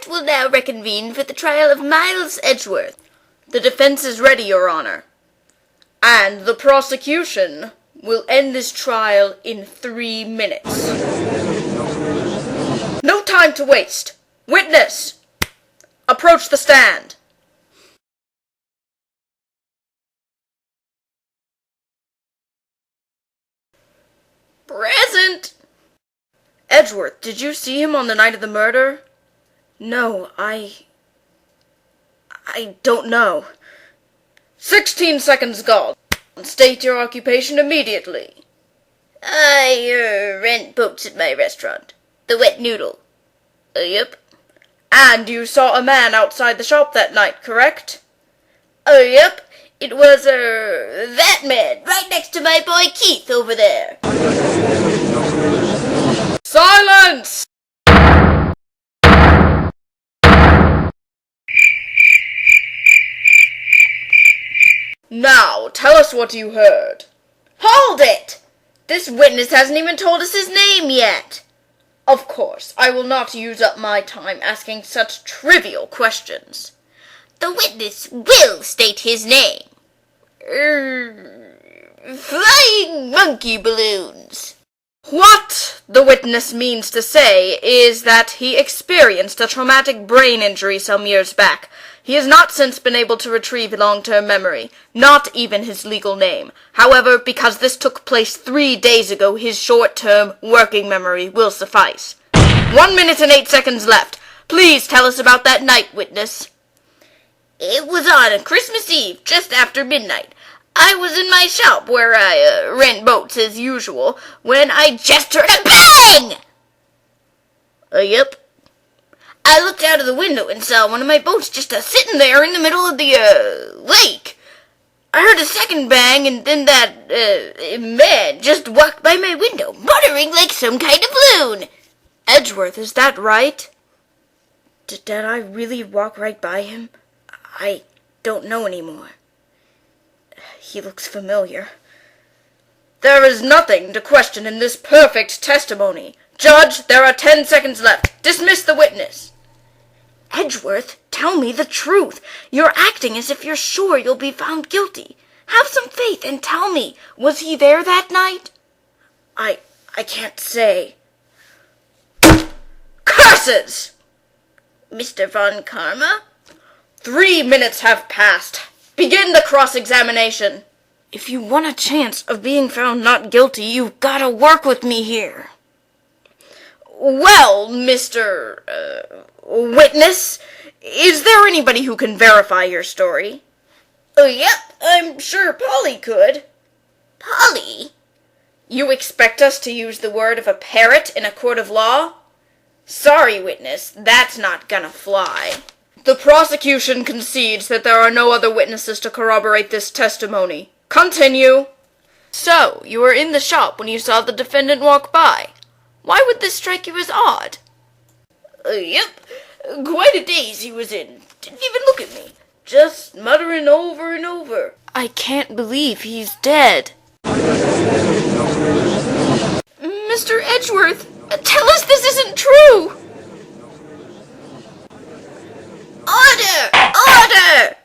court will now reconvene for the trial of Miles Edgeworth. The defense is ready, Your Honor. And the prosecution will end this trial in 3 minutes. No time to waste. Witness, approach the stand. Present. Edgeworth, did you see him on the night of the murder? No, I don't know. 16 seconds gone. State your occupation immediately. I rent boats at my restaurant. The Wet Noodle. Yep. And you saw a man outside the shop that night, correct? Yep. It was, that man, right next to my boy Keith over there. Silence! Now, tell us what you heard. Hold it! This witness hasn't even told us his name yet. Of course, I will not use up my time asking such trivial questions. The witness will state his name. Flying monkey balloons. What the witness means to say is that he experienced a traumatic brain injury some years back. He has not since been able to retrieve long-term memory, not even his legal name. However, because this took place 3 days ago, his short-term working memory will suffice. 1 minute and 8 seconds left. Please tell us about that night, witness. It was on a Christmas Eve, just after midnight. I was in my shop where I rent boats as usual, when I just heard a bang! Yep. I looked out of the window and saw one of my boats just sitting there in the middle of the, lake. I heard a second bang, and then that, man just walked by my window, muttering like some kind of loon. Edgeworth, is that right? Did I really walk right by him? I don't know anymore. He looks familiar. There is nothing to question in this perfect testimony. Judge, there are 10 seconds left. Dismiss the witness. Edgeworth, tell me the truth. You're acting as if you're sure you'll be found guilty. Have some faith and tell me, was he there that night? I can't say. Curses! Mr. Von Karma? 3 minutes have passed. Begin the cross-examination. If you want a chance of being found not guilty, you've got to work with me here. Well, Mr. Witness, is there anybody who can verify your story? Yep, I'm sure Polly could. Polly? You expect us to use the word of a parrot in a court of law? Sorry, witness, that's not gonna fly. The prosecution concedes that there are no other witnesses to corroborate this testimony. Continue. So, you were in the shop when you saw the defendant walk by. Why would this strike you as odd? Yep. Quite a daze he was in. Didn't even look at me. Just muttering over and over. I can't believe he's dead. Mr. Edgeworth, tell us this isn't true. Order! Order!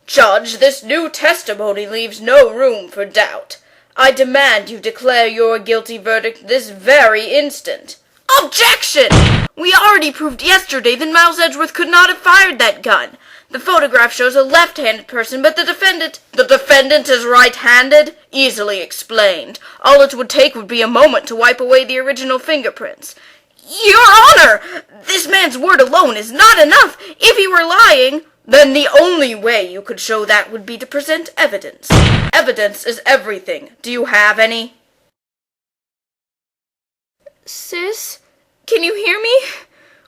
Judge, this new testimony leaves no room for doubt. I demand you declare your guilty verdict this very instant. Objection! We already proved yesterday that Miles Edgeworth could not have fired that gun. The photograph shows a left-handed person, but the defendant is right-handed? Easily explained. All it would take would be a moment to wipe away the original fingerprints. Your Honor! This man's word alone is not enough. If he were lying, then the only way you could show that would be to present evidence. Evidence is everything. Do you have any? Sis, can you hear me?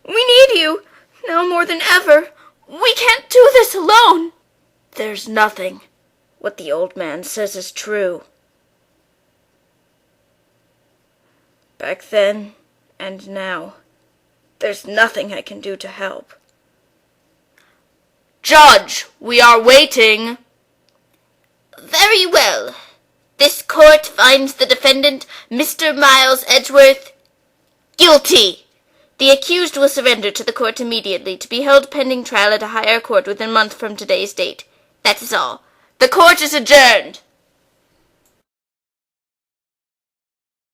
We need you, now more than ever. We can't do this alone. There's nothing. What the old man says is true. Back then and now, there's nothing I can do to help. Judge, we are waiting. Very well. This court finds the defendant, Mr. Miles Edgeworth, guilty. The accused will surrender to the court immediately, to be held pending trial at a higher court within a month from today's date. That is all. The court is adjourned.